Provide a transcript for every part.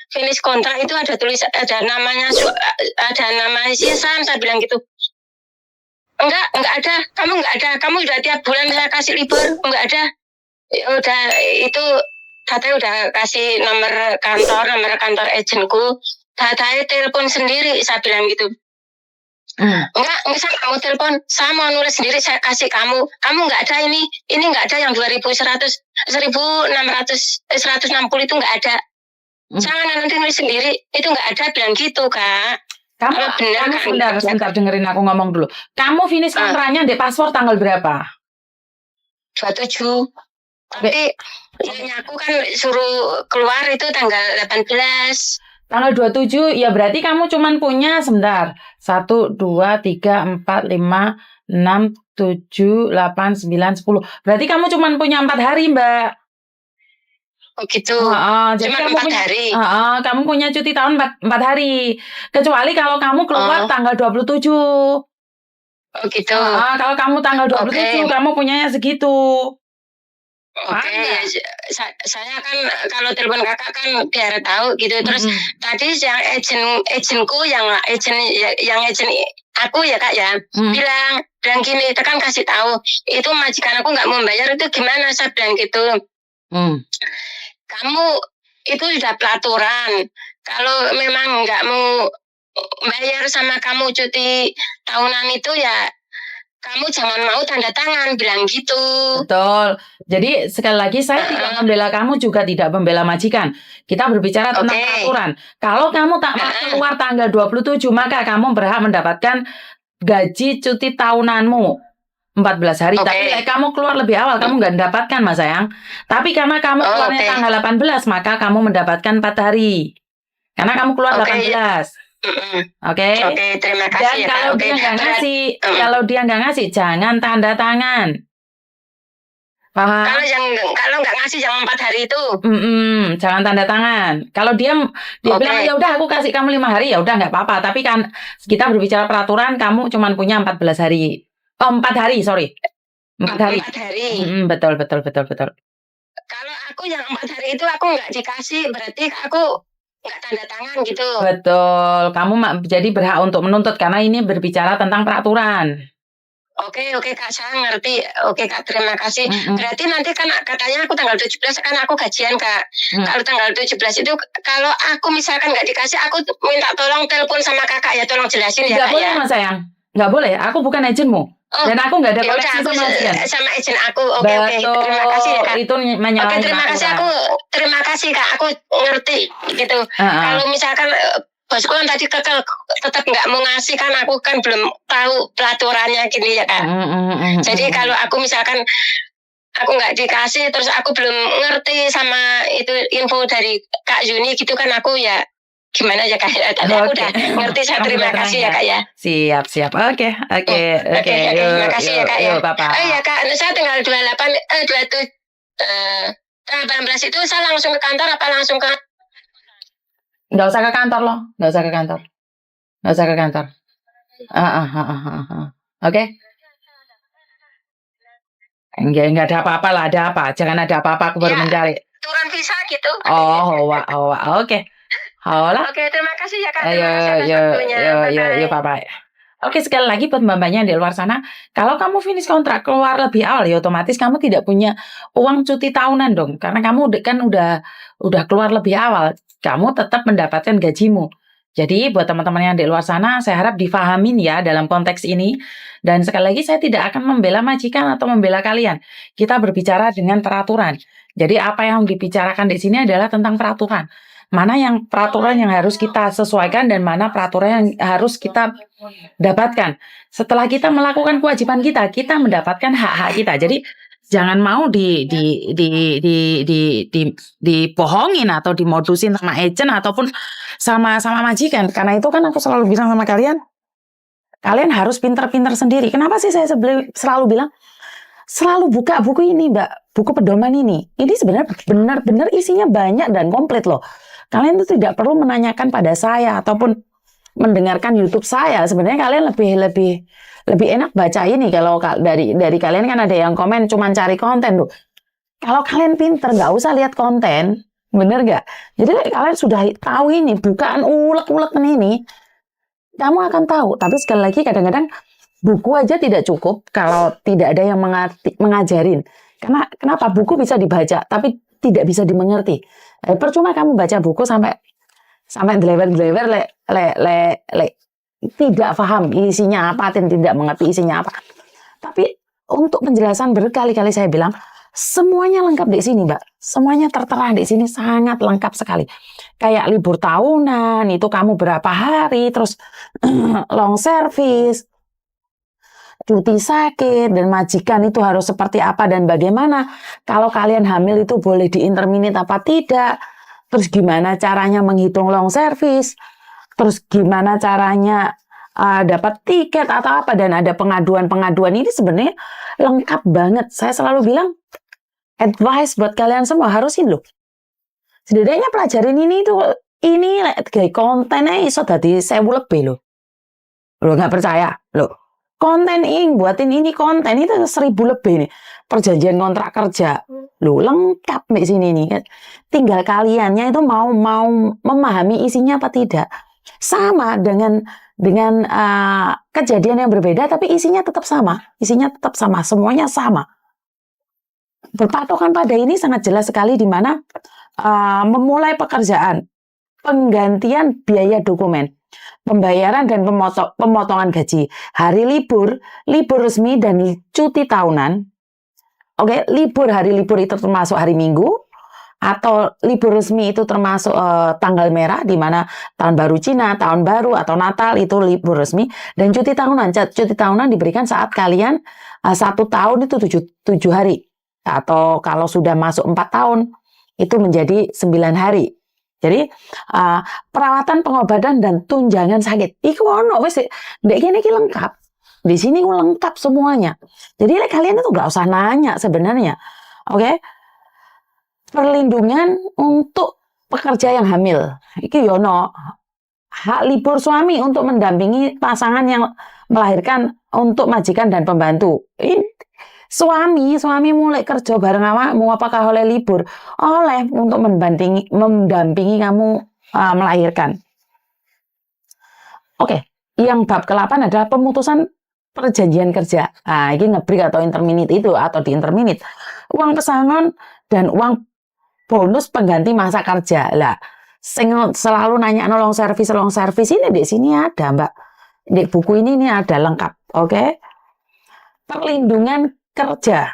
finish kontrak itu ada nama Sisan, saya bilang gitu. Enggak ada. Kamu enggak ada. Kamu udah tiap bulan saya kasih libur, enggak ada. Udah itu katanya udah kasih nomor kantor agenku. Katanya telepon sendiri, saya bilang gitu. Enggak saya kamu telepon, saya mau nulis sendiri, saya kasih kamu enggak ada ini enggak ada yang 1.660 itu enggak ada. Saya nanti nulis sendiri, itu enggak ada, bilang gitu, Kak. Kamu sebentar dengerin aku ngomong dulu. Kamu finish kontraknya di paspor tanggal berapa? 27. Tapi aku kan suruh keluar itu tanggal 18. Tanggal 27, ya berarti kamu cuman punya sebentar. 1, 2, 3, 4, 5, 6, 7, 8, 9, 10. Berarti kamu cuman punya 4 hari, Mbak. Oh gitu. Jadi cuma 4 hari. Kamu punya cuti tahun 4 hari. Kecuali kalau kamu keluar tanggal 27. Oh gitu. Kalau kamu tanggal 27, kamu punyanya segitu. Oke, saya kan kalau telepon kakak kan biar tahu gitu. Terus tadi yang agenku yang agent aku ya kak ya bilang gini, itu kan kasih tahu itu majikan aku nggak mau bayar, itu gimana, saya bilang gitu. Kamu itu sudah peraturan, kalau memang nggak mau bayar sama kamu cuti tahunan itu ya kamu jangan mau tanda tangan, bilang gitu. Betul. Jadi sekali lagi saya tidak membela kamu, juga tidak membela majikan. Kita berbicara tentang peraturan. Kalau kamu tak mau keluar tanggal 27, maka kamu berhak mendapatkan gaji cuti tahunanmu 14 hari. Tapi kamu keluar lebih awal, kamu nggak mendapatkan, Mas sayang. Tapi karena kamu keluarnya tanggal 18, maka kamu mendapatkan 4 hari. Karena kamu keluar 18. Oke, terima kasih. Dan kalau dia nggak ngasih, jangan tanda tangan. Paham? Kalau nggak ngasih jangan 4 hari itu. Jangan tanda tangan. Kalau dia bilang ya udah aku kasih kamu 5 hari, ya udah nggak apa-apa. Tapi kan kita berbicara peraturan, kamu cuma punya 14 hari. 4 hari, sorry. 4 hari. 4 hari. Betul. Kalau aku yang 4 hari itu aku nggak dikasih, berarti aku nggak tanda tangan gitu. Betul. Kamu jadi berhak untuk menuntut karena ini berbicara tentang peraturan. Oke Kak, saya ngerti. Oke Kak, terima kasih. Berarti nanti kan katanya aku tanggal 17 kan aku gajian Kak. Kalau tanggal 17 itu kalau aku misalkan nggak dikasih, aku minta tolong telepon sama kakak ya, tolong jelasin ya Kak. Nggak boleh Mas sayang, nggak boleh. Aku bukan agenmu. Dan aku nggak ada koneksi sama agent aku. Oke, terima kasih ya Kak. Itu menyalahi terima kasih Kak, aku ngerti gitu. Kalau misalkan bosku kan tadi tetap nggak mau ngasih, kan aku kan belum tahu peraturannya gini ya Kak. Jadi kalau aku misalkan aku nggak dikasih, terus aku belum ngerti sama itu info dari Kak Yuni gitu kan, aku ya gimana ya Kak. Tapi aku udah ngerti, saya terima kasih ya Kak ya. Siap. Oke. Terima kasih ya Kak ya. Papa. Ya Kak, saya tanggal 27 tanggal 18 itu saya langsung ke kantor apa langsung ke? Nggak usah ke kantor loh. Nggak usah ke kantor. Oke? Enggak ada apa-apa lah. Ada apa? Jangan ada apa-apa, aku baru mencari. Turun visa gitu. Oke. Oke, terima kasih ya Kak. Yo, Papa. Oke, sekali lagi buat mbak-mbaknya di luar sana, kalau kamu finish kontrak keluar lebih awal, ya otomatis kamu tidak punya uang cuti tahunan dong, karena kamu kan udah keluar lebih awal, kamu tetap mendapatkan gajimu. Jadi buat teman-teman yang di luar sana, saya harap difahamin ya dalam konteks ini. Dan sekali lagi saya tidak akan membela majikan atau membela kalian. Kita berbicara dengan peraturan. Jadi apa yang dibicarakan di sini adalah tentang peraturan. Mana yang peraturan yang harus kita sesuaikan dan mana peraturan yang harus kita dapatkan. Setelah kita melakukan kewajiban kita mendapatkan hak-hak kita. Jadi jangan mau dibohongin atau dimodusin sama agent ataupun sama majikan. Karena itu kan aku selalu bilang sama kalian harus pintar-pintar sendiri. Kenapa sih saya selalu bilang selalu buka buku ini, Mbak, buku pedoman ini. Ini sebenarnya benar-benar isinya banyak dan komplit loh. Kalian itu tidak perlu menanyakan pada saya ataupun mendengarkan YouTube saya. Sebenarnya kalian lebih enak baca ini. Kalau dari kalian kan ada yang komen cuman cari konten tuh. Kalau kalian pinter, nggak usah lihat konten, Bener nggak? Jadi kalian sudah tahu ini, bukaan ulek-ulek ini, kamu akan tahu. Tapi sekali lagi kadang-kadang buku aja tidak cukup kalau tidak ada yang mengajarin. Karena kenapa? Buku bisa dibaca, tapi tidak bisa dimengerti. Percuma kamu baca buku sampai delewer-delewer tidak paham isinya apa dan tidak mengerti isinya apa. Tapi untuk penjelasan berkali-kali saya bilang, semuanya lengkap di sini, Mbak. Semuanya tertera di sini sangat lengkap sekali. Kayak libur tahunan, itu kamu berapa hari, terus long service, cuti sakit, dan majikan itu harus seperti apa dan bagaimana. Kalau kalian hamil itu boleh di-interminate apa tidak. Terus gimana caranya menghitung long service. Terus gimana caranya dapat tiket atau apa. Dan ada pengaduan-pengaduan ini sebenarnya lengkap banget. Saya selalu bilang, advice buat kalian semua harusin loh. Setidaknya pelajarin ini kayak kontennya iso dadi 1000 lebih loh. Lo nggak percaya? Loh, konten buatin ini konten itu 1000 lebih nih. Perjanjian kontrak kerja. Loh, lengkap di sini nih kan. Tinggal kaliannya itu mau memahami isinya apa tidak. Sama dengan kejadian yang berbeda tapi isinya tetap sama. Isinya tetap sama, semuanya sama. Berpatokan pada ini sangat jelas sekali di mana memulai pekerjaan, penggantian biaya dokumen, pembayaran dan pemotongan gaji, hari libur resmi dan cuti tahunan. Oke, hari libur itu termasuk hari Minggu, atau libur resmi itu termasuk tanggal merah di mana tahun baru Cina, tahun baru atau Natal itu libur resmi, dan cuti tahunan. Cuti tahunan diberikan saat kalian 1 tahun itu 7 hari, atau kalau sudah masuk 4 tahun itu menjadi 9 hari. Jadi perawatan, pengobatan dan tunjangan sakit. Iku ono wis ndek kene iki lengkap. Di sini lengkap semuanya. Jadi kalian itu nggak usah nanya sebenarnya. Oke? Perlindungan untuk pekerja yang hamil. Iki yono. Hak libur suami untuk mendampingi pasangan yang melahirkan untuk majikan dan pembantu. Ini suami mulai kerja bareng awakmu, apakah oleh libur? Oleh, untuk mendampingi kamu melahirkan. Oke, yang bab ke-8 adalah pemutusan perjanjian kerja. Nah, ini ngebreak atau interminate itu, atau di-interminate. Uang pesangon dan uang bonus pengganti masa kerja. Lah, selalu nanya long service ini di sini ada, Mbak. Di buku ini ada lengkap, oke? Perlindungan kerja.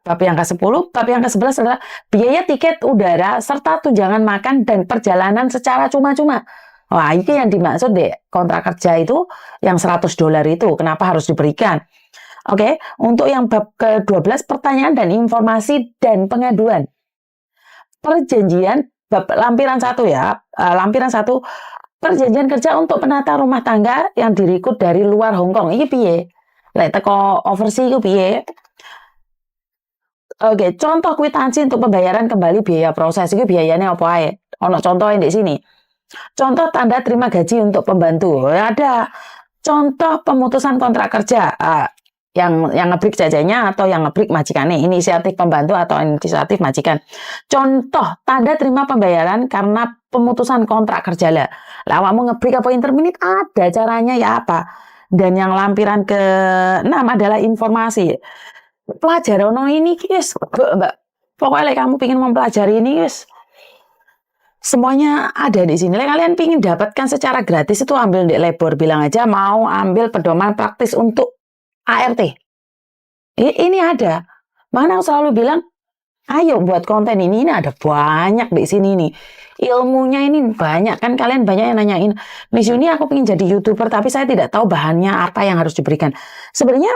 Bab yang ke-10, bab yang ke-11 adalah biaya tiket udara serta tunjangan makan dan perjalanan secara cuma-cuma. Wah, itu yang dimaksud deh kontrak kerja itu yang $100 itu. Kenapa harus diberikan? Oke, untuk yang bab ke-12 pertanyaan dan informasi dan pengaduan. Perjanjian bab lampiran 1 ya. Lampiran 1 perjanjian kerja untuk penata rumah tangga yang direkrut dari luar Hong Kong. Ini piye? Lek teko overseas itu piye? Oke, contoh kwitansi untuk pembayaran kembali biaya proses itu biayanya apa ae? Ono contohnya di sini. Contoh tanda terima gaji untuk pembantu. Ada contoh pemutusan kontrak kerja. Yang ngebreak jajanya atau yang ngebreak majikannya, inisiatif pembantu atau inisiatif majikan. Contoh tanda terima pembayaran karena pemutusan kontrak kerja lah. Awakmu ngebreak apa interminate ada caranya ya apa. Dan yang lampiran ke-6 adalah informasi. Pelajaran ini guys, Mbak. Pokoknya kamu ingin mempelajari ini guys, semuanya ada di sini. Kalian ingin dapatkan secara gratis itu ambil di Lebor, bilang aja mau ambil pedoman praktis untuk ART. Ini ada. Mana aku selalu bilang, ayo buat konten ini ada banyak di sini nih. Ilmunya ini banyak kan, kalian banyak yang nanyain, Miss Yuni aku ingin jadi YouTuber tapi saya tidak tahu bahannya apa yang harus diberikan. Sebenarnya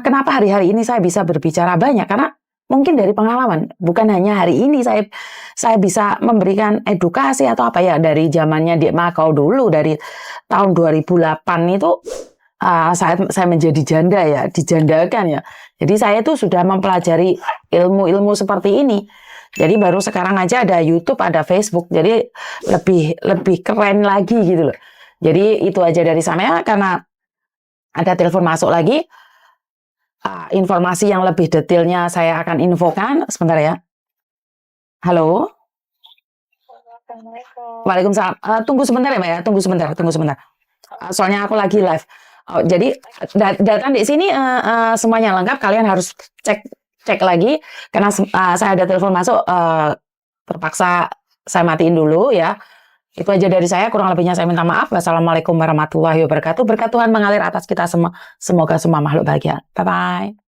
kenapa hari-hari ini saya bisa berbicara banyak? Karena mungkin dari pengalaman. Bukan hanya hari ini saya bisa memberikan edukasi atau apa ya. Dari zamannya di Makau dulu, dari tahun 2008 itu saya menjadi janda ya, dijandakan ya. Jadi saya tuh sudah mempelajari ilmu-ilmu seperti ini. Jadi baru sekarang aja ada YouTube, ada Facebook. Jadi lebih keren lagi gitu loh. Jadi itu aja dari saya, karena ada telepon masuk lagi. Informasi yang lebih detailnya saya akan infokan sebentar ya. Halo. Waalaikumsalam. Tunggu sebentar ya Mbak ya, tunggu sebentar. Soalnya aku lagi live. Oh, jadi data di sini semuanya lengkap. Kalian harus cek lagi karena saya ada telepon masuk. Terpaksa saya matiin dulu ya. Itu aja dari saya. Kurang lebihnya saya minta maaf. Wassalamualaikum warahmatullahi wabarakatuh. Berkat Tuhan mengalir atas kita semua. Semoga semua makhluk bahagia. Bye bye.